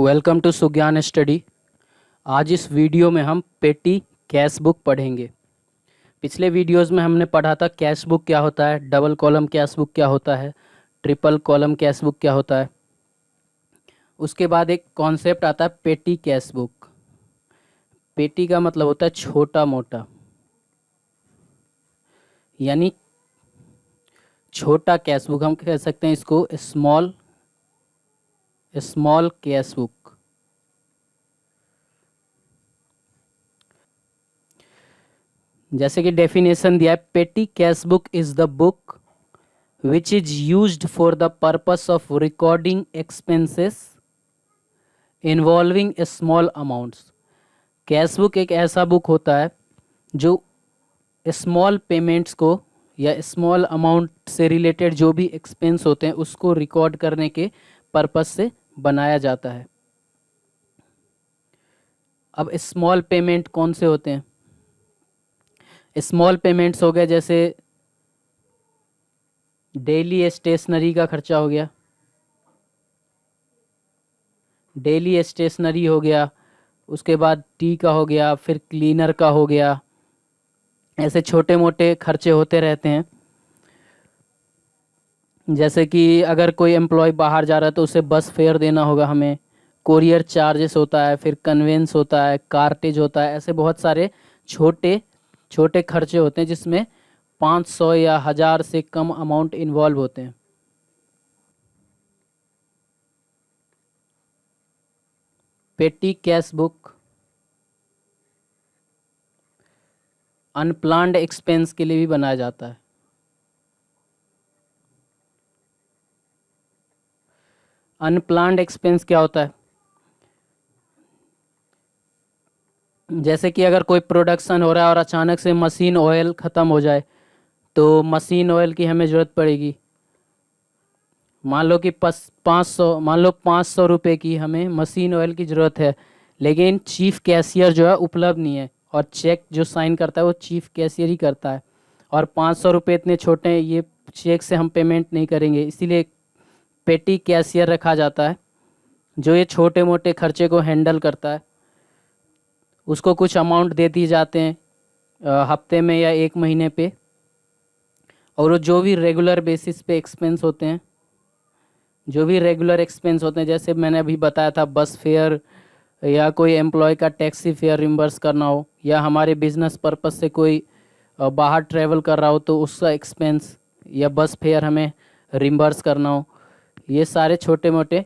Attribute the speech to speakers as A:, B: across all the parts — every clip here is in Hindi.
A: Welcome to सुज्ञान study. आज इस वीडियो में हम पेटी कैश बुक पढ़ेंगे। पिछले वीडियोस में हमने पढ़ा था कैश बुक क्या होता है, डबल कॉलम कैश बुक क्या होता है, ट्रिपल कॉलम कैश बुक क्या होता है। उसके बाद एक कॉन्सेप्ट आता है पेटी कैश बुक। पेटी का मतलब होता है छोटा मोटा, यानी छोटा कैश बुक। हम कह सकते हैं इसको स्मॉल कैश बुक। जैसे कि डेफिनेशन दिया है, पेटी cash book is the book which is used for the purpose of recording expenses involving small amounts. Cash book एक ऐसा बुक होता है जो स्मॉल पेमेंट्स को या स्मॉल अमाउंट से रिलेटेड जो भी एक्सपेंस होते हैं उसको रिकॉर्ड करने के पर्पस से बनाया जाता है। अब स्मॉल पेमेंट कौन से होते हैं? स्मॉल पेमेंट्स हो गए जैसे डेली स्टेशनरी का खर्चा हो गया, डेली स्टेशनरी हो गया, उसके बाद टी का हो गया, फिर क्लीनर का हो गया। ऐसे छोटे मोटे खर्चे होते रहते हैं। जैसे कि अगर कोई एम्प्लॉय बाहर जा रहा है तो उसे बस फेयर देना होगा हमें, कोरियर चार्जेस होता है, फिर कन्वेंस होता है, कार्टेज होता है। ऐसे बहुत सारे छोटे छोटे खर्चे होते हैं जिसमें 500 या 1000 से कम अमाउंट इन्वॉल्व होते हैं। पेटी कैश बुक अनप्लान्ड एक्सपेंस के लिए भी बनाया जाता है। अनप्लान्ड एक्सपेंस क्या होता है? जैसे कि अगर कोई प्रोडक्शन हो रहा है और अचानक से मशीन ऑयल ख़त्म हो जाए तो मशीन ऑयल की हमें ज़रूरत पड़ेगी। मान लो कि 500 रुपये की हमें मशीन ऑयल की ज़रूरत है, लेकिन चीफ कैशियर जो है उपलब्ध नहीं है और चेक जो साइन करता है वो चीफ कैशियर ही करता है। और 500 रुपये इतने छोटे हैं, ये चेक से हम पेमेंट नहीं करेंगे, इसीलिए पेटी कैशियर रखा जाता है जो ये छोटे मोटे खर्चे को हैंडल करता है। उसको कुछ अमाउंट दे दिए जाते हैं हफ्ते में या एक महीने पे, और वो जो भी रेगुलर बेसिस पे एक्सपेंस होते हैं, जैसे मैंने अभी बताया था बस फेयर, या कोई एम्प्लॉय का टैक्सी फेयर रिम्बर्स करना हो, या हमारे बिजनेस पर्पस से कोई बाहर ट्रैवल कर रहा हो तो उसका एक्सपेंस या बस फेयर हमें रिम्बर्स करना हो। ये सारे छोटे मोटे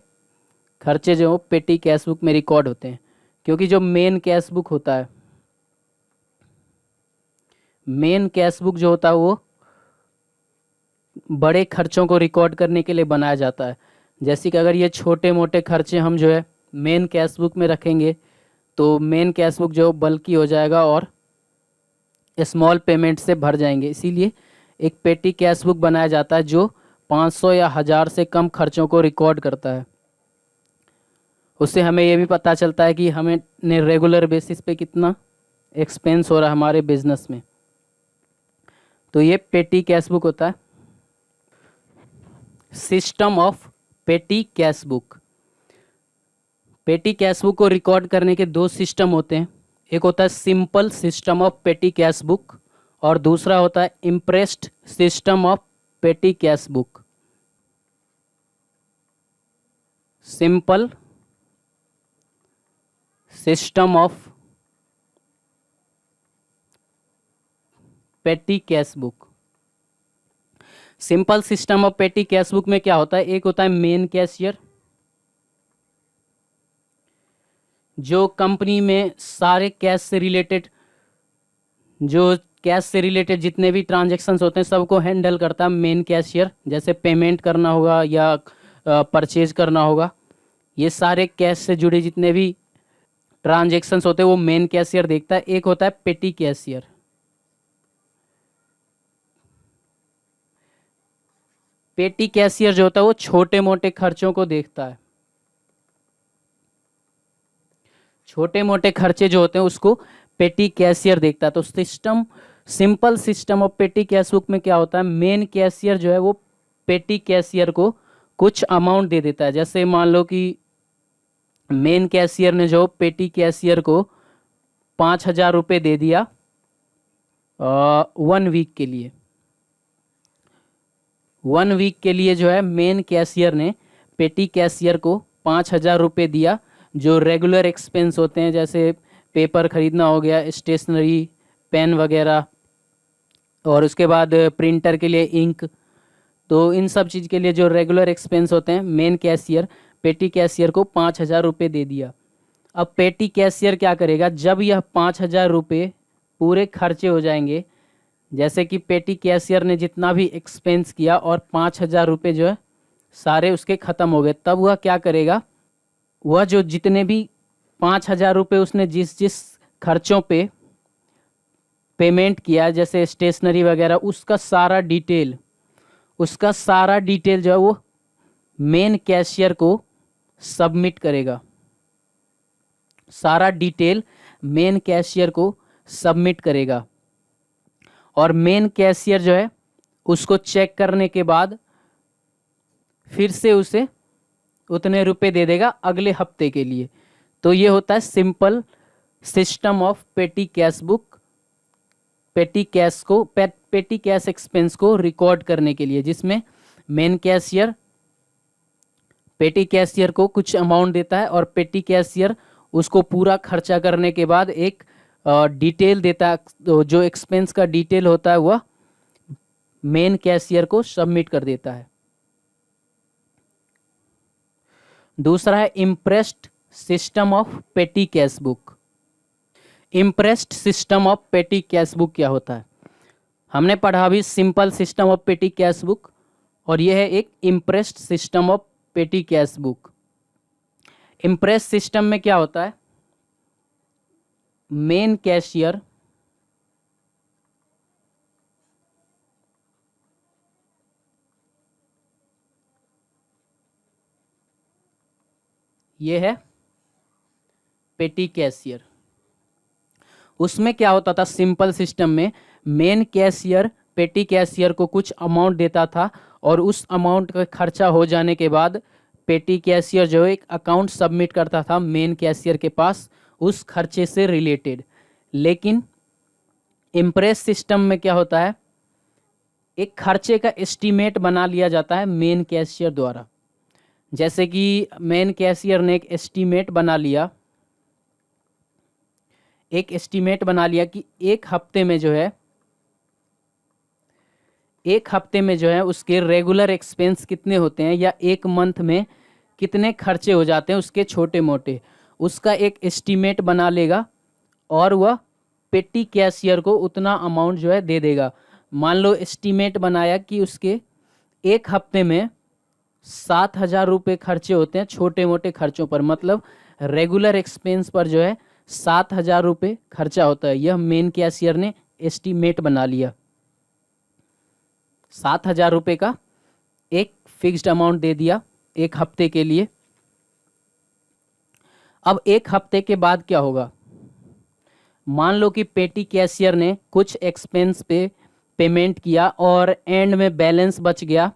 A: खर्चे जो पेटी कैश बुक में रिकॉर्ड होते हैं। क्योंकि जो मेन कैश बुक होता है, मेन कैश बुक जो होता है वो बड़े खर्चों को रिकॉर्ड करने के लिए बनाया जाता है। जैसे कि अगर ये छोटे मोटे खर्चे हम जो है मेन कैश बुक में रखेंगे तो मेन कैश बुक जो बल्कि हो जाएगा और स्मॉल पेमेंट से भर जाएंगे। इसीलिए एक पेटी कैश बुक बनाया जाता है जो 500 या 1000 से कम खर्चों को रिकॉर्ड करता है। उससे हमें ये भी पता चलता है कि हमें रेगुलर बेसिस पे कितना एक्सपेंस हो रहा है हमारे बिजनेस में। तो ये पेटी कैश बुक होता है। System of petty cash book. पेटी कैश बुक को रिकॉर्ड करने के दो सिस्टम होते हैं। एक होता है simple system of petty cash book और दूसरा होता है imprest system of petty cash book. Simple system of petty cash book. Simple system of petty cash book में क्या होता है? एक होता है मेन कैशियर, जो कंपनी में सारे कैश से रिलेटेड जितने भी ट्रांजैक्शंस होते हैं सबको हैंडल करता है मेन कैशियर। जैसे पेमेंट करना होगा या परचेज करना होगा, ये सारे कैश से जुड़े जितने भी ट्रांजैक्शंस होते हैं वो मेन कैशियर देखता है। एक होता है पेटी कैशियर। पेटी कैशियर जो होता है वो छोटे मोटे खर्चों को देखता है। छोटे मोटे खर्चे जो होते हैं उसको पेटी कैशियर देखता है। तो simple system of petty cash book में क्या होता है? मेन कैशियर जो है वो पेटी कैशियर को कुछ अमाउंट दे देता है। जैसे मान लो कि मेन कैशियर ने जो पेटी कैशियर को 5,000 रुपये दे दिया 1 वीक के लिए। 1 वीक के लिए जो है मेन कैशियर ने पेटी कैशियर को 5,000 रुपये दिया, जो रेगुलर एक्सपेंस होते हैं, जैसे पेपर खरीदना हो गया, स्टेशनरी, पेन वगैरह, और उसके बाद प्रिंटर के लिए इंक। तो इन सब चीज़ के लिए जो रेगुलर एक्सपेंस होते हैं, मेन कैशियर पेटी कैशियर को 5,000 रुपये दे दिया। अब पेटी कैशियर क्या करेगा, जब यह 5,000 रुपये पूरे खर्चे हो जाएंगे, जैसे कि पेटी कैशियर ने जितना भी एक्सपेंस किया और 5,000 रुपये जो है सारे उसके ख़त्म हो गए, तब वह क्या करेगा, वह जो जितने भी 5,000 रुपये उसने जिस जिस खर्चों पे पेमेंट किया, जैसे स्टेशनरी वगैरह, उसका सारा डिटेल जो है वो मेन कैशियर को सबमिट करेगा। सारा डिटेल मेन कैशियर को सबमिट करेगा, और मेन कैशियर जो है उसको चेक करने के बाद फिर से उसे उतने रुपए दे देगा अगले हफ्ते के लिए। तो ये होता है simple system of petty cash book, पेटी कैश एक्सपेंस को रिकॉर्ड करने के लिए, जिसमें मेन कैशियर पेटी कैशियर को कुछ अमाउंट देता है और पेटी कैशियर उसको पूरा खर्चा करने के बाद एक डिटेल देता है, जो एक्सपेंस का डिटेल होता है वह मेन कैशियर को सबमिट कर देता है। दूसरा है imprest system of petty cash book. Impressed system of petty cash book क्या होता है? हमने पढ़ा अभी simple system of petty cash book, और यह है एक impressed system of petty cash book. Impressed system में क्या होता है, मेन कैशियर ये है पेटी कैशियर। उसमें क्या होता था, सिंपल सिस्टम में मेन कैशियर पेटी कैशियर को कुछ अमाउंट देता था, और उस अमाउंट का खर्चा हो जाने के बाद पेटी कैशियर जो एक अकाउंट सबमिट करता था मेन कैशियर के पास उस खर्चे से रिलेटेड। लेकिन इम्प्रेस सिस्टम में क्या होता है, एक खर्चे का एस्टीमेट बना लिया जाता है मेन कैशियर द्वारा। जैसे कि मेन कैशियर ने एक एस्टीमेट बना लिया कि एक हफ्ते में जो है उसके रेगुलर एक्सपेंस कितने होते हैं, या एक मंथ में कितने खर्चे हो जाते हैं उसके छोटे मोटे, उसका एक एस्टीमेट बना लेगा, और वह पेटी कैशियर को उतना अमाउंट जो है दे देगा। मान लो एस्टीमेट बनाया कि उसके एक हफ्ते में 7,000 रुपये खर्चे होते हैं छोटे मोटे खर्चों पर, मतलब रेगुलर एक्सपेंस पर जो है 7,000 रुपये खर्चा होता है। यह मेन कैशियर ने एस्टीमेट बना लिया। 7,000 रुपये का एक फिक्स्ड अमाउंट दे दिया एक हफ्ते के लिए। अब एक हफ्ते के बाद क्या होगा, मान लो कि पेटी कैशियर ने कुछ एक्सपेंस पे पेमेंट किया और एंड में बैलेंस बच गया,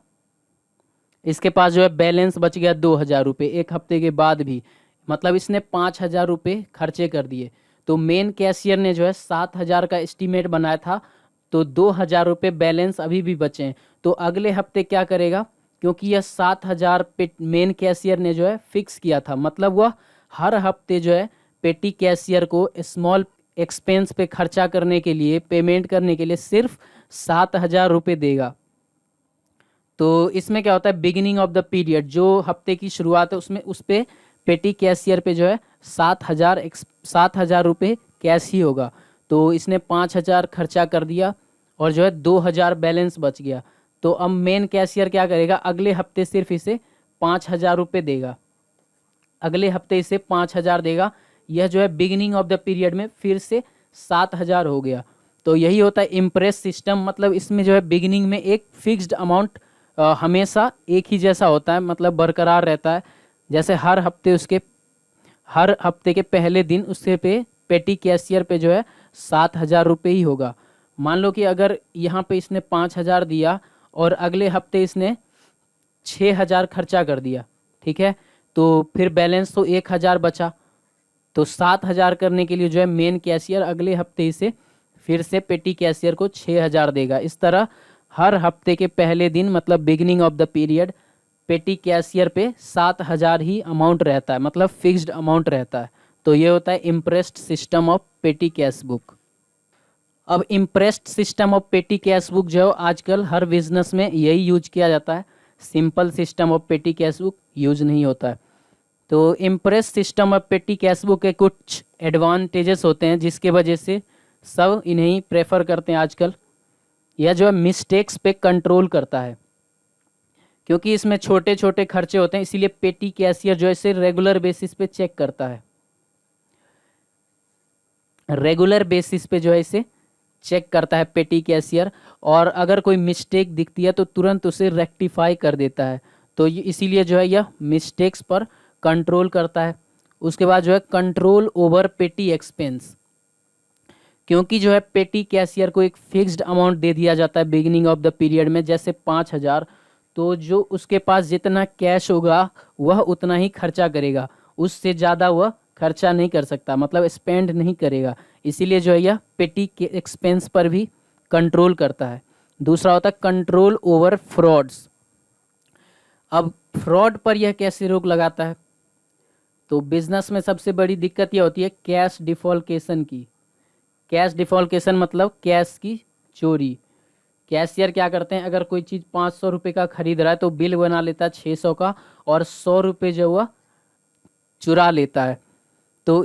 A: इसके पास जो है बैलेंस बच गया 2,000 रुपये एक हफ्ते के बाद भी, मतलब इसने 5,000 रुपये खर्चे कर दिए। तो मेन कैशियर ने जो है 7,000 का एस्टीमेट बनाया था, तो 2,000 रुपये बैलेंस अभी भी बचे हैं। तो अगले हफ्ते क्या करेगा, क्योंकि यह 7,000 पे मेन कैशियर ने जो है फिक्स किया था, मतलब वह हर हफ्ते जो है पेटी कैशियर को स्मॉल एक्सपेंस पे खर्चा करने के लिए, पेमेंट करने के लिए सिर्फ 7,000 रुपये देगा। तो इसमें क्या होता है, बिगिनिंग ऑफ द पीरियड, जो हफ्ते की शुरुआत है उसमें उस पे पेटी कैशियर पे जो है 7,000 रुपये कैश ही होगा। तो इसने 5,000 खर्चा कर दिया और जो है 2,000 बैलेंस बच गया। तो अब मेन कैशियर क्या करेगा, अगले हफ्ते सिर्फ इसे 5,000 रुपये देगा, अगले हफ्ते इसे 5,000 देगा। यह जो है बिगिनिंग ऑफ द पीरियड में फिर से 7,000 हो गया। तो यही होता है इम्प्रेस सिस्टम, मतलब इसमें जो है बिगिनिंग में एक फिक्स्ड अमाउंट हमेशा एक ही जैसा होता है, मतलब बरकरार रहता है। जैसे हर हफ्ते के पहले दिन उसके पे पेटी कैशियर पे जो है 7,000 रुपये ही होगा। मान लो कि अगर यहाँ पे इसने 5,000 दिया और अगले हफ्ते इसने 6,000 खर्चा कर दिया, ठीक है, तो फिर बैलेंस तो 1,000 बचा। तो 7,000 करने के लिए जो है मेन कैशियर अगले हफ्ते से फिर से पेटी कैशियर को 6,000 देगा। इस तरह हर हफ्ते के पहले दिन मतलब बिगिनिंग ऑफ द पीरियड पेटी कैशियर पे 7,000 ही अमाउंट रहता है, मतलब फिक्स्ड अमाउंट रहता है। तो ये होता है imprest system of petty cash book. अब imprest system of petty cash book जो है आजकल हर बिजनेस में यही यूज किया जाता है। Simple system of petty cash book use नहीं होता है। तो impress system of petty cash book के कुछ एडवांटेजेस होते हैं जिसके वजह से सब इन्हें ही प्रेफर करते हैं आजकल। यह जो है मिस्टेक्स पे कंट्रोल करता है, क्योंकि इसमें छोटे छोटे खर्चे होते हैं, इसीलिए पेटी कैशियर जो है इसे रेगुलर बेसिस पे चेक करता है। रेगुलर बेसिस पे जो है इसे चेक करता है पेटी कैशियर, और अगर कोई मिस्टेक दिखती है तो तुरंत उसे रेक्टिफाई कर देता है। तो इसीलिए जो है यह मिस्टेक्स पर कंट्रोल करता है। उसके बाद जो है कंट्रोल ओवर पेटी एक्सपेंस, क्योंकि जो है पेटी कैशियर को एक फिक्स्ड अमाउंट दे दिया जाता है बिगिनिंग ऑफ द पीरियड में, जैसे 5,000। तो जो उसके पास जितना कैश होगा वह उतना ही खर्चा करेगा, उससे ज़्यादा वह खर्चा नहीं कर सकता, मतलब स्पेंड नहीं करेगा। इसीलिए जो है यह पेटी के एक्सपेंस पर भी कंट्रोल करता है। दूसरा होता है कंट्रोल ओवर फ्रॉड्स। अब फ्रॉड पर यह कैसे रोक लगाता है? तो बिजनेस में सबसे बड़ी दिक्कत यह होती है कैश डिफॉल्केशन की। कैश डिफॉल्केशन मतलब कैश की चोरी। कैशियर क्या करते हैं, अगर कोई चीज़ 500 रुपये का खरीद रहा है तो बिल बना लेता है 600 का, और 100 रुपये जो वह चुरा लेता है। तो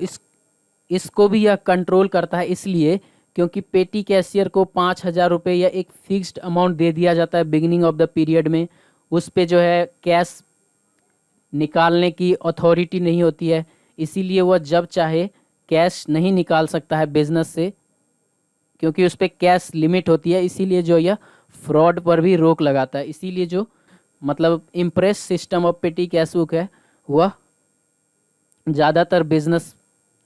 A: इसको भी यह कंट्रोल करता है, इसलिए क्योंकि पेटी कैशियर को 5,000 रुपये या एक फिक्स्ड अमाउंट दे दिया जाता है बिगिनिंग ऑफ द पीरियड में। उस पे जो है कैश निकालने की अथॉरिटी नहीं होती है, इसीलिए वह जब चाहे कैश नहीं निकाल सकता है बिजनेस से, क्योंकि उस पर कैश लिमिट होती है। इसीलिए जो यह फ्रॉड पर भी रोक लगाता है। इसीलिए जो मतलब impress system of petty cash book है वह ज़्यादातर बिजनेस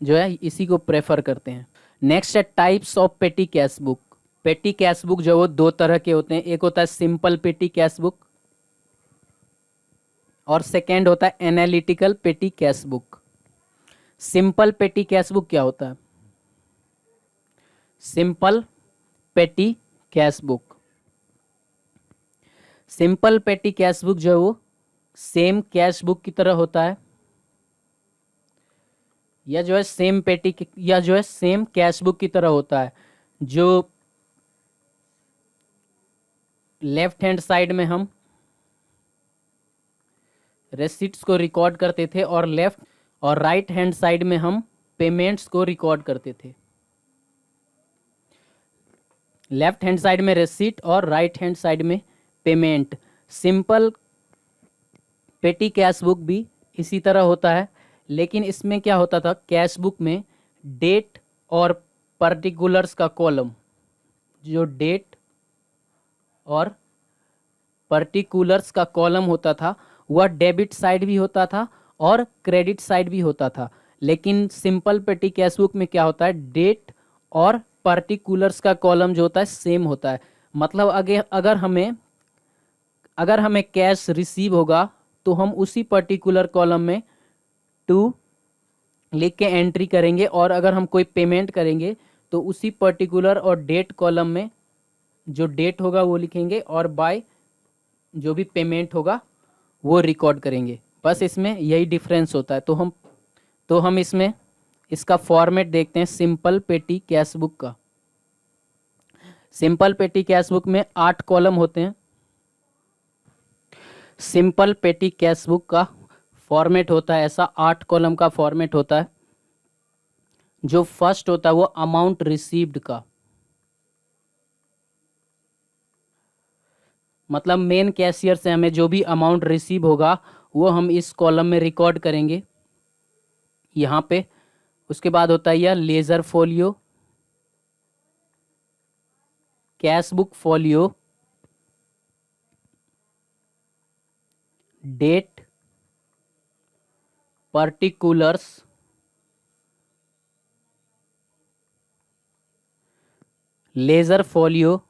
A: जो है इसी को प्रेफर करते हैं। नेक्स्ट है types of petty cash book. पेटी कैश बुक जो वो दो तरह के होते हैं, एक होता है सिंपल पेटी कैश बुक और सेकेंड होता है एनालिटिकल पेटी cash book. Simple petty cash book क्या होता है? Simple petty cash book, simple petty cash book जो है वो सेम कैश बुक की तरह होता है, या जो है सेम पेटी या जो है सेम कैश बुक की तरह होता है। जो लेफ्ट हैंड साइड में हम रेसिप्ट्स को रिकॉर्ड करते थे और लेफ्ट और राइट हैंड साइड में हम पेमेंट्स को रिकॉर्ड करते थे। लेफ्ट हैंड साइड में रेसिप्ट और राइट हैंड साइड में payment. Simple petty cash book भी इसी तरह होता है, लेकिन इसमें क्या होता था, कैश बुक में डेट और पर्टिकुलर्स का कॉलम, जो डेट और पर्टिकुलर्स का कॉलम होता था वह डेबिट साइड भी होता था और क्रेडिट साइड भी होता था। लेकिन सिंपल पेटी कैश बुक में क्या होता है, डेट और पर्टिकुलर्स का कॉलम जो होता है सेम होता है। मतलब अगर हमें कैश रिसीव होगा तो हम उसी पर्टिकुलर कॉलम में टू लिख के एंट्री करेंगे, और अगर हम कोई पेमेंट करेंगे तो उसी पर्टिकुलर और डेट कॉलम में जो डेट होगा वो लिखेंगे और बाय जो भी पेमेंट होगा वो रिकॉर्ड करेंगे। बस इसमें यही डिफरेंस होता है। तो हम इसमें इसका फॉर्मेट देखते हैं सिंपल पेटी कैश बुक का। सिंपल पेटी कैश बुक में 8 कॉलम होते हैं। सिंपल पेटी कैश बुक का फॉर्मेट होता है ऐसा, 8 कॉलम का फॉर्मेट होता है। जो फर्स्ट होता है वो अमाउंट रिसीव्ड का, मतलब मेन कैशियर से हमें जो भी अमाउंट रिसीव होगा वो हम इस कॉलम में रिकॉर्ड करेंगे यहाँ पे। उसके बाद होता है यह ledger folio, cash book folio, date, particulars, ledger folio,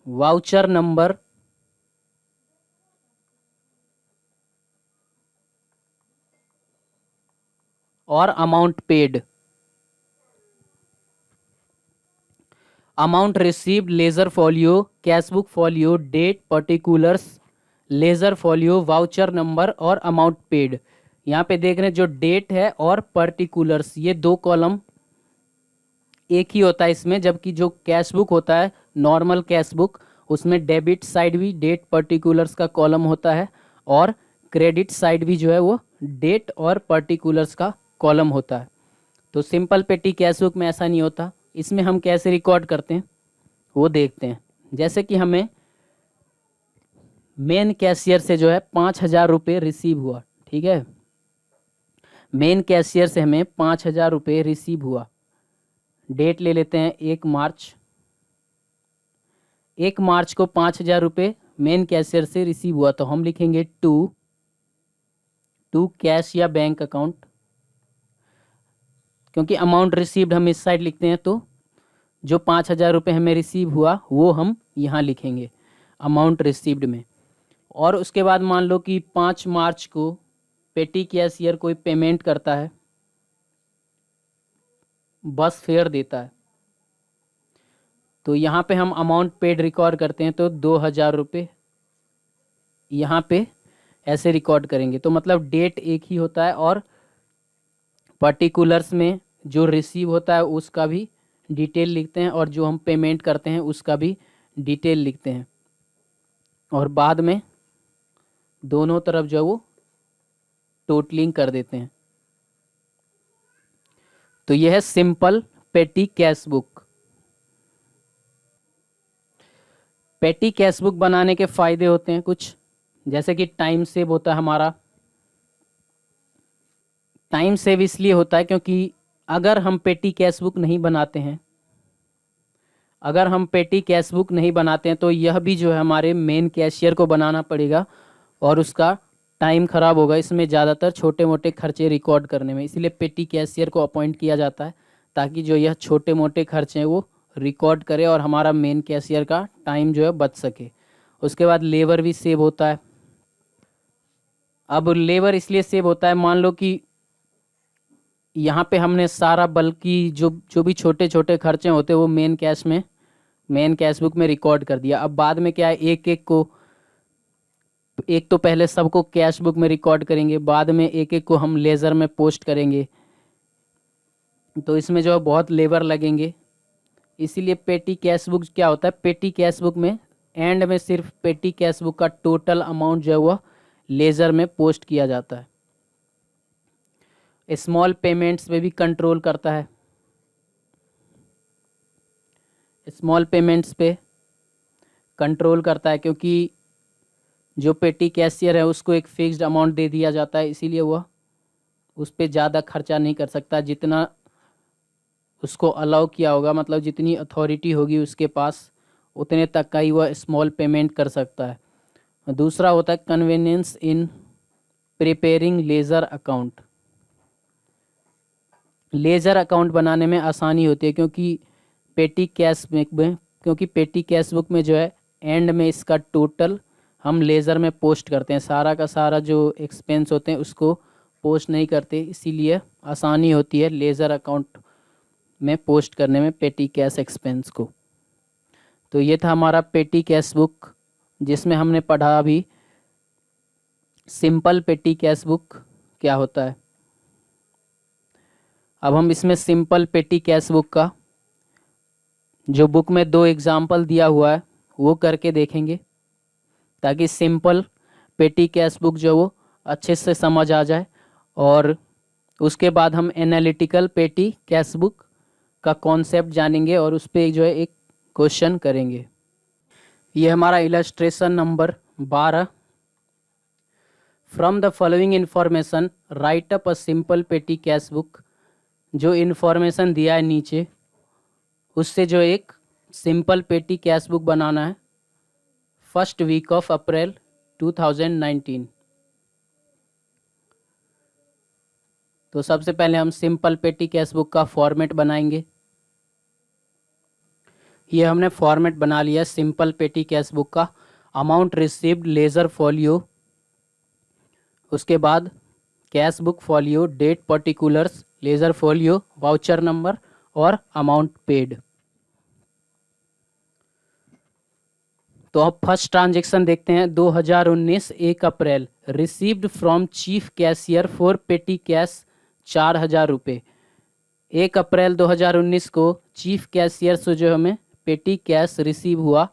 A: voucher number, और amount paid. Amount received, ledger folio, cash book folio, date, particulars, ledger folio, voucher number और अमाउंट पेड। यहाँ पे देख रहे हैं जो डेट है और पर्टिकुलर्स, ये दो कॉलम एक ही होता है इसमें, जबकि जो कैश बुक होता है नॉर्मल कैश बुक, उसमें डेबिट साइड भी डेट पर्टिकुलर्स का कॉलम होता है और क्रेडिट साइड भी जो है वो डेट और पर्टिकुलर्स का कॉलम होता है। तो सिंपल पेटी कैश बुक में ऐसा नहीं होता। इसमें हम कैसे रिकॉर्ड करते हैं वो देखते हैं। जैसे कि हमें मेन कैशियर से जो है 5,000 रुपये रिसीव हुआ, ठीक है, मेन कैशियर से हमें 5,000 रुपये रिसीव हुआ। डेट ले लेते हैं 1 मार्च। 1 मार्च को 5,000 रुपये मेन कैशियर से रिसीव हुआ, तो हम लिखेंगे टू कैश या बैंक अकाउंट, क्योंकि अमाउंट रिसीव्ड हम इस साइड लिखते हैं, तो जो 5,000 रुपये हमें रिसीव हुआ वो हम यहाँ लिखेंगे अमाउंट रिसीव्ड में। और उसके बाद मान लो कि 5 मार्च को पेटी कैशियर कोई पेमेंट करता है, बस फेयर देता है, तो यहाँ पे हम अमाउंट पेड रिकॉर्ड करते हैं, तो 2,000 रुपये यहाँ पे ऐसे रिकॉर्ड करेंगे। तो मतलब डेट एक ही होता है और पर्टिकुलर्स में जो रिसीव होता है उसका भी डिटेल लिखते हैं और जो हम पेमेंट करते हैं उसका भी डिटेल लिखते हैं, और बाद में दोनों तरफ जो है वो टोटलिंग कर देते हैं। तो यह है सिंपल पेटी कैश बुक। पेटी कैश बुक बनाने के फायदे होते हैं कुछ, जैसे कि टाइम सेव होता है हमारा। टाइम सेव इसलिए होता है क्योंकि अगर हम पेटी कैश बुक नहीं बनाते हैं, अगर हम पेटी कैश बुक नहीं बनाते हैं तो यह भी जो है हमारे मेन कैशियर को बनाना पड़ेगा और उसका टाइम ख़राब होगा इसमें ज़्यादातर छोटे मोटे खर्चे रिकॉर्ड करने में। इसलिए पेटी कैशियर को अपॉइंट किया जाता है ताकि जो यह छोटे मोटे खर्चे हैं वो रिकॉर्ड करे और हमारा मेन कैशियर का टाइम जो है बच सके। उसके बाद लेबर भी सेव होता है। अब लेबर इसलिए सेव होता है, मान लो कि यहाँ पे हमने सारा बल्कि जो भी छोटे छोटे खर्चे होते हैं वो मेन कैश बुक में रिकॉर्ड कर दिया। अब बाद में क्या है, एक तो पहले सबको कैश बुक में रिकॉर्ड करेंगे, बाद में एक एक को हम लेज़र में पोस्ट करेंगे, तो इसमें जो है बहुत लेबर लगेंगे। इसीलिए पेटी कैश बुक क्या होता है, पेटी कैश बुक में एंड में सिर्फ पेटी कैश बुक का टोटल अमाउंट जो है वह लेज़र में पोस्ट किया जाता है। स्मॉल पेमेंट्स पे भी कंट्रोल करता है, स्मॉल पेमेंट्स पे कंट्रोल करता है क्योंकि जो पेटी कैशियर है उसको एक फिक्स्ड अमाउंट दे दिया जाता है, इसीलिए वह उस पर ज़्यादा खर्चा नहीं कर सकता। जितना उसको अलाउ किया होगा, मतलब जितनी अथॉरिटी होगी उसके पास, उतने तक का ही वह स्मॉल पेमेंट कर सकता है। दूसरा होता है convenience in preparing laser account. Laser account बनाने में आसानी होती है क्योंकि पेटी कैश बुक में जो है एंड में इसका टोटल हम लेज़र में पोस्ट करते हैं, सारा का सारा जो एक्सपेंस होते हैं उसको पोस्ट नहीं करते, इसीलिए आसानी होती है लेज़र अकाउंट में पोस्ट करने में पेटी कैश एक्सपेंस को। तो ये था हमारा पेटी कैश बुक जिसमें हमने पढ़ा अभी सिंपल पेटी कैश बुक क्या होता है। अब हम इसमें सिंपल पेटी कैश बुक का जो बुक में 2 एग्जाम्पल दिया हुआ है वो करके देखेंगे ताकि सिंपल पेटी कैश बुक जो वो अच्छे से समझ आ जाए, और उसके बाद हम एनालिटिकल पेटी कैश बुक का कॉन्सेप्ट जानेंगे और उस पर जो है एक क्वेश्चन करेंगे। ये हमारा illustration number 12। From the following information right up a simple petty cash book. जो इन्फॉर्मेशन दिया है नीचे उससे जो एक सिंपल पेटी कैश बुक बनाना है फर्स्ट वीक ऑफ अप्रैल 2019। तो सबसे पहले हम सिंपल पेटी कैश बुक का फॉर्मेट बनाएंगे। ये हमने फॉर्मेट बना लिया सिंपल पेटी कैश बुक का। अमाउंट रिसीव्ड लेज़र फॉलियो, उसके बाद cash book folio, date particulars, ledger folio, voucher number और अमाउंट पेड। तो अब फर्स्ट ट्रांजेक्शन देखते हैं। 2019 1 April, received from chief cashier for petty cash 4,000 रुपये। 1 अप्रैल 2019 को चीफ कैशियर से जो हमें पेटी कैश रिसीव हुआ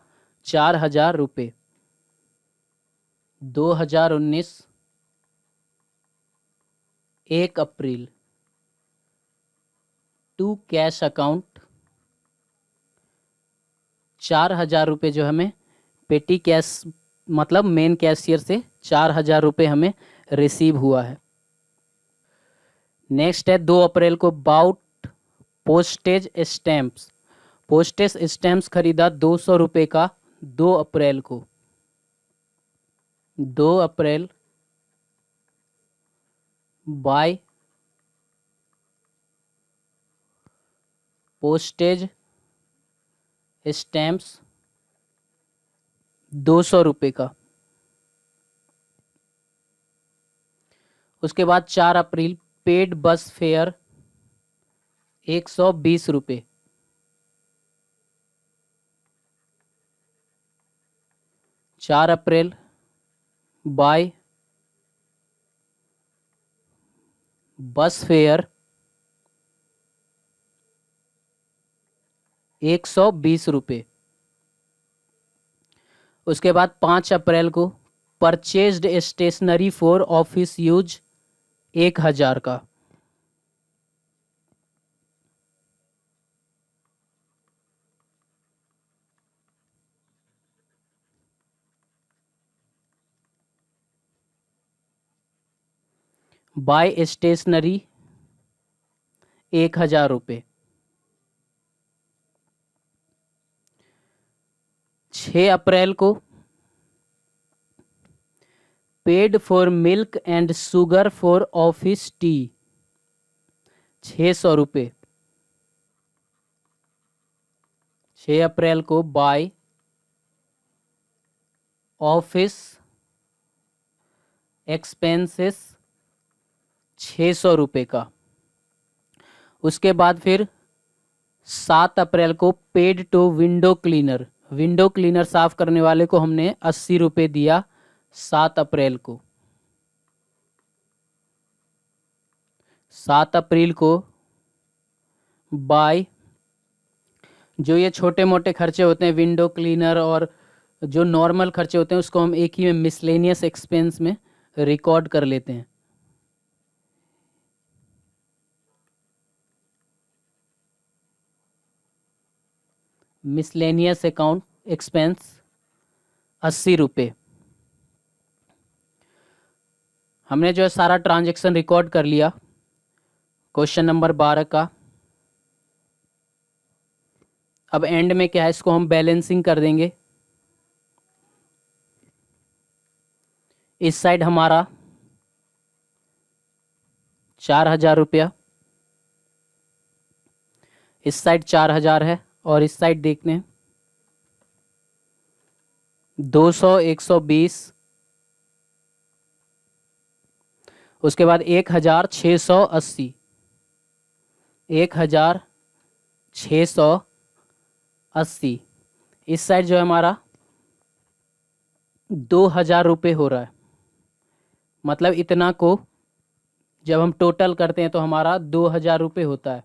A: 4,000 रुपये। 2019 1 अप्रैल टू कैश अकाउंट 4,000 रुपये जो हमें पेटी कैश मतलब मेन कैशियर से 4,000 रुपये हमें रिसीव हुआ है। नेक्स्ट है 2 अप्रैल को bought postage stamps. Postage stamps खरीदा 200 रुपये का 2 अप्रैल को। 2 अप्रैल बाय पोस्टेज स्टैम्प्स 200 रुपये का। उसके बाद 4 अप्रैल पेड बस फेयर 120 रुपये। 4 अप्रैल बाय बस फेयर 120 रुपये। उसके बाद 5 अप्रैल को purchased stationery for office use 1,000 का। बाय स्टेशनरी 1,000 रुपये। 6 अप्रैल को paid for milk and sugar for office tea 600 रुपये। 6 अप्रैल को बाय ऑफिस एक्सपेंसेस 600 रुपये का। उसके बाद फिर 7 अप्रैल को paid to window cleaner. Window cleaner साफ करने वाले को हमने 80 रुपये दिया 7 अप्रैल को। 7 अप्रैल को बाय जो ये छोटे मोटे खर्चे होते हैं विंडो क्लीनर और जो नॉर्मल खर्चे होते हैं उसको हम एक ही में मिसलेनियस एक्सपेंस में रिकॉर्ड कर लेते हैं। मिसलेनियस अकाउंट एक्सपेंस 80 रुपये। हमने जो है सारा ट्रांजैक्शन रिकॉर्ड कर लिया। क्वेश्चन नंबर 12 का अब एंड में क्या है, इसको हम बैलेंसिंग कर देंगे। इस साइड हमारा 4,000 रुपया, इस साइड 4,000 है और इस साइड देखते हैं 200, 120, उसके बाद 1,680, 1,680। इस साइड जो है हमारा 2,000 रुपये हो रहा है। मतलब इतना को जब हम टोटल करते हैं तो हमारा 2,000 रुपये होता है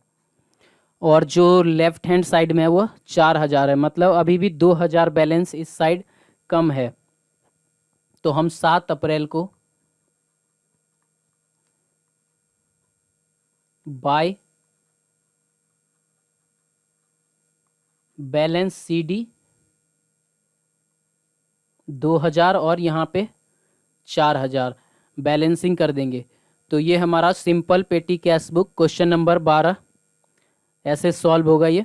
A: और जो लेफ्ट हैंड साइड में है वो 4,000 है। मतलब अभी भी 2,000 बैलेंस इस साइड कम है। तो हम 7 अप्रैल को बाय बैलेंस CD 2,000 और यहाँ पे 4,000 बैलेंसिंग कर देंगे। तो ये हमारा simple petty cash book question number 12 ऐसे सॉल्व होगा ये।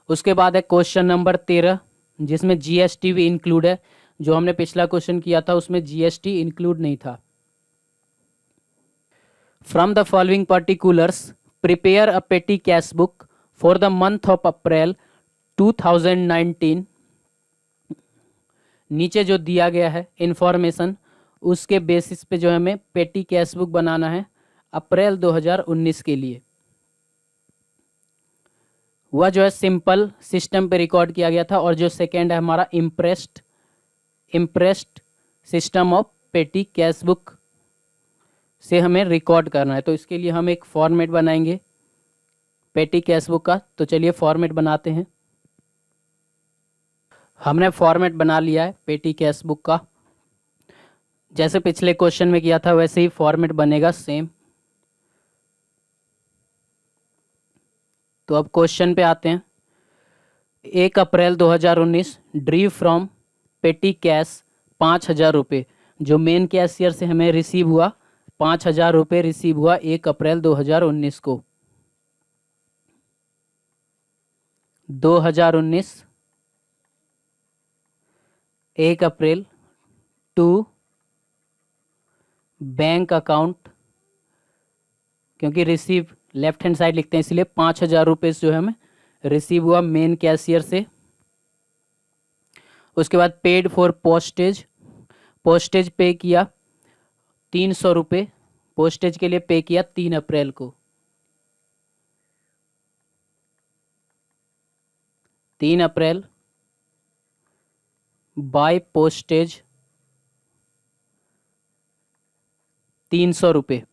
A: उसके बाद है क्वेश्चन नंबर 13 जिसमें GST भी इंक्लूड है। जो हमने पिछला क्वेश्चन किया था उसमें GST इंक्लूड नहीं था। From the following particulars prepare a पेटी cash book for the month of April 2019। नीचे जो दिया गया है इंफॉर्मेशन उसके बेसिस पे जो है हमें पेटी कैश बुक बनाना है अप्रैल 2019 के लिए। वह जो है सिंपल सिस्टम पे रिकॉर्ड किया गया था। और जो सेकेंड है हमारा impressed system of petty cash book से हमें रिकॉर्ड करना है। तो इसके लिए हम एक फॉर्मेट बनाएंगे पेटी कैश बुक का। तो चलिए फॉर्मेट बनाते हैं। हमने फॉर्मेट बना लिया है पेटी कैश बुक का। जैसे पिछले क्वेश्चन में किया था वैसे ही फॉर्मेट बनेगा सेम। तो अब क्वेश्चन पे आते हैं। 1 अप्रैल 2019 ड्रीव फ्रॉम पेटी कैश 5,000 रुपये, जो मेन कैशियर से हमें रिसीव हुआ 5,000 रुपये रिसीव हुआ 1 अप्रैल 2019 को। 2019 1 अप्रैल टू बैंक अकाउंट, क्योंकि रिसीव लेफ्ट हैंड साइड लिखते हैं इसलिए 5,000 रुपये जो है हमें रिसीव हुआ मेन कैशियर से। उसके बाद पेड फॉर पोस्टेज, पोस्टेज पे किया 300 रुपये, पोस्टेज के लिए पे किया 3 अप्रैल को। 3 अप्रैल बाय पोस्टेज 300 रुपये।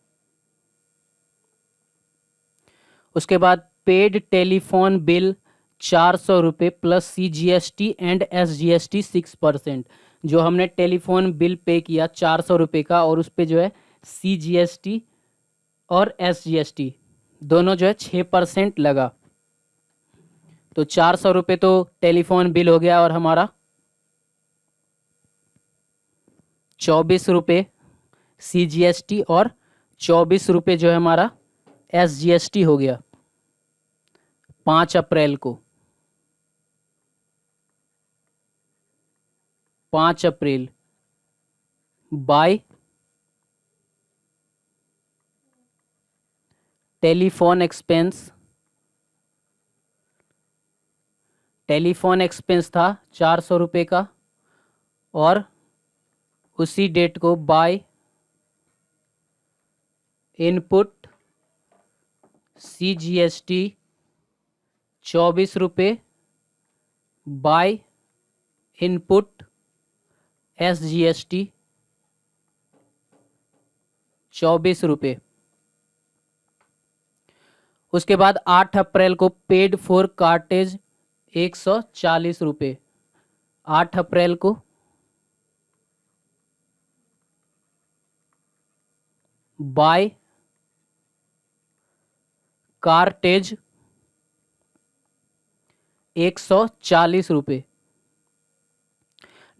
A: उसके बाद पेड टेलीफोन बिल 400 रुपये प्लस CGST एंड SGST 6%, जो हमने टेलीफोन बिल पे किया 400 रुपये का और उस पर जो है CGST और SGST दोनों जो है 6% लगा। तो 400 रुपये तो टेलीफोन बिल हो गया और हमारा 24 रुपये CGST और 24 रुपये जो है हमारा SGST हो गया 5 अप्रैल को। 5 April by telephone expense, telephone expense था 400 रुपये का और उसी डेट को बाय इनपुट CGST 24 रुपये बाय इनपुट SGST 24 रुपये। उसके बाद 8 अप्रैल को पेड फॉर कार्टेज 140 रुपये। 8 अप्रैल को बाय कार्टेज 140 रुपये।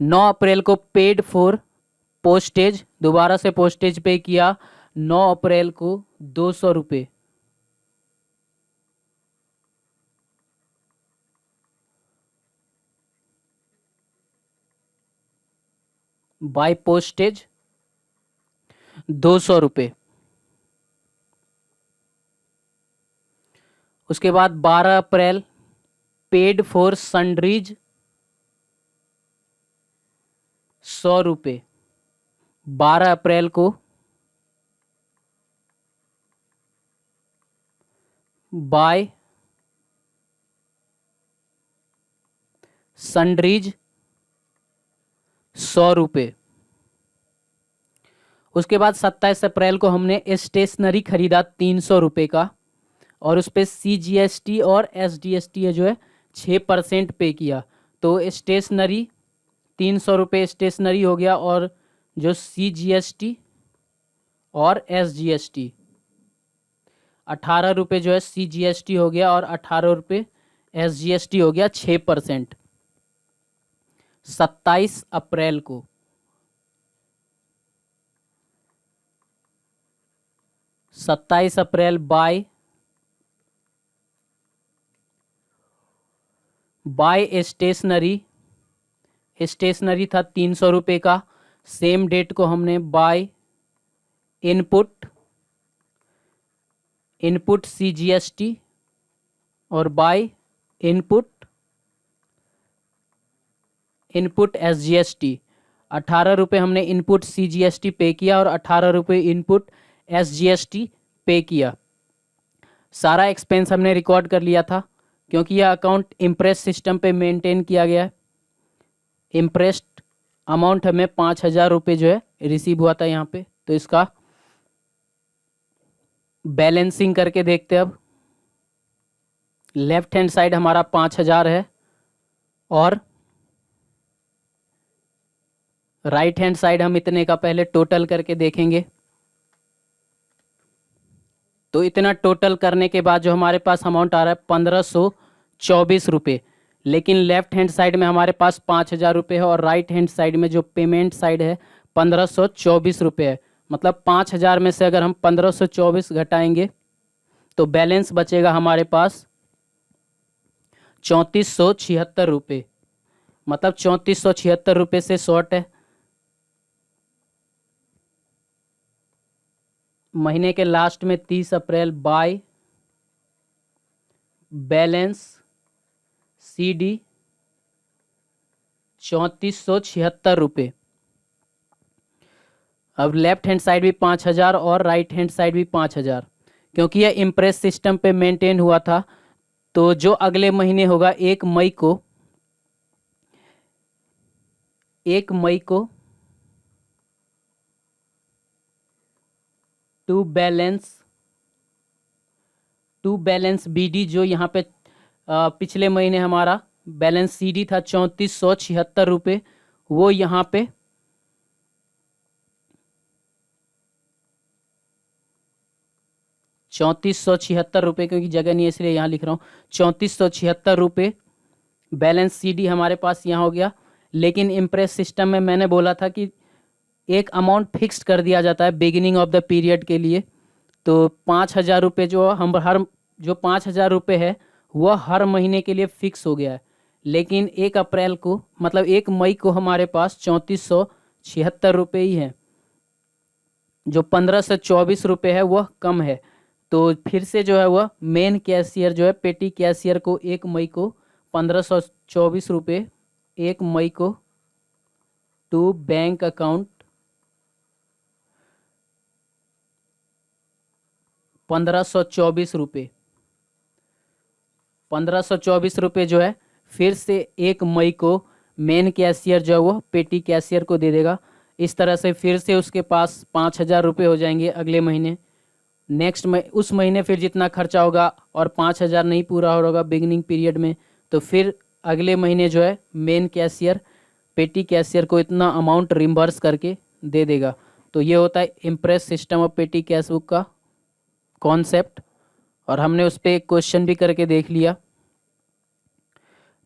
A: 9 अप्रैल को पेड फॉर पोस्टेज, दोबारा से पोस्टेज पे किया 9 अप्रैल को 200 रुपये। बाय पोस्टेज 200 रुपये। उसके बाद 12 अप्रैल पेड फॉर सन्ड्रीज 100 रुपये। 12 अप्रैल को बाय सन्ड्रीज 100 रुपये। उसके बाद 27 अप्रैल को हमने स्टेशनरी खरीदा 300 रुपये का और उस पर CGST और SGST जो है 6% पे किया। तो स्टेशनरी 300 रुपये स्टेशनरी हो गया और जो CGST और SGST 18 रुपये जो है CGST हो गया और 18 रुपये SGST हो गया 6%। 27 अप्रैल को 27 अप्रैल बाय स्टेशनरी, स्टेशनरी था 300 रुपये का। सेम डेट को हमने बाय इनपुट CGST और बाय इनपुट SGST ₹18 हमने इनपुट CGST पे किया और ₹18 इनपुट SGST पे किया। सारा एक्सपेंस हमने रिकॉर्ड कर लिया था क्योंकि यह अकाउंट इम्प्रेस सिस्टम पे मेंटेन किया गया है। इम्प्रेस्ड अमाउंट हमें ₹5000 जो है रिसीव हुआ था यहाँ पे। तो इसका बैलेंसिंग करके देखते हैं। अब लेफ्ट हैंड साइड हमारा 5000 है और राइट हैंड साइड हम इतने का पहले टोटल करके देखेंगे। तो इतना टोटल करने के बाद जो हमारे पास अमाउंट आ रहा है ₹1524, लेकिन लेफ्ट हैंड साइड में हमारे पास ₹5000 है और राइट हैंड साइड में जो पेमेंट साइड है ₹1524 है। मतलब 5000 में से अगर हम 1524 घटाएंगे तो बैलेंस बचेगा हमारे पास ₹3476। मतलब ₹3476 से शॉर्ट है। महीने के लास्ट में 30 अप्रैल बाय बैलेंस CD ₹3476। अब लेफ्ट हैंड साइड भी 5000 और राइट हैंड साइड भी 5000, क्योंकि यह इम्प्रेस सिस्टम पे मेंटेन हुआ था। तो जो अगले महीने होगा 1 मई को टू बैलेंस BD, जो यहाँ पे पिछले महीने हमारा बैलेंस CD था ₹3476, वो यहाँ पे ₹3476, क्योंकि जगह नहीं है इसलिए यहाँ लिख रहा हूँ ₹3476 बैलेंस CD हमारे पास यहाँ हो गया। लेकिन इम्प्रेस सिस्टम में मैंने बोला था कि एक अमाउंट फिक्स्ड कर दिया जाता है बिगिनिंग ऑफ द पीरियड के लिए। तो ₹5000 जो हम जो ₹5000 है वह हर महीने के लिए फिक्स हो गया है। लेकिन 1 अप्रैल को, मतलब 1 मई को हमारे पास ₹3476 ही है। जो ₹1524 है वह कम है। तो फिर से जो है वह मेन कैशियर जो है पेटी कैशियर को 1 मई को ₹1524, 1 मई को टू बैंक अकाउंट ₹1524, ₹1524 जो है फिर से 1 मई को मेन कैशियर जो है वो पेटी कैशियर को दे देगा। इस तरह से फिर से उसके पास ₹5000 हो जाएंगे अगले महीने। नेक्स्ट उस महीने फिर जितना खर्चा होगा और 5000 नहीं पूरा होगा बिगिनिंग पीरियड में, तो फिर अगले महीने जो है मेन कैशियर पेटी कैशियर को इतना अमाउंट रिम्बर्स करके दे देगा। तो ये होता है impress system of petty cash book का कॉन्सेप्ट, और हमने उस पर एक क्वेश्चन भी करके देख लिया।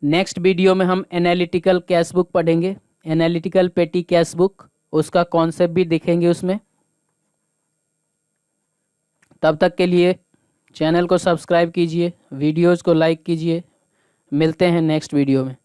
A: नेक्स्ट वीडियो में हम एनालिटिकल कैश बुक पढ़ेंगे, एनालिटिकल पेटी कैश बुक, उसका कॉन्सेप्ट भी देखेंगे उसमें। तब तक के लिए चैनल को सब्सक्राइब कीजिए, वीडियोज़ को लाइक कीजिए। मिलते हैं नेक्स्ट वीडियो में।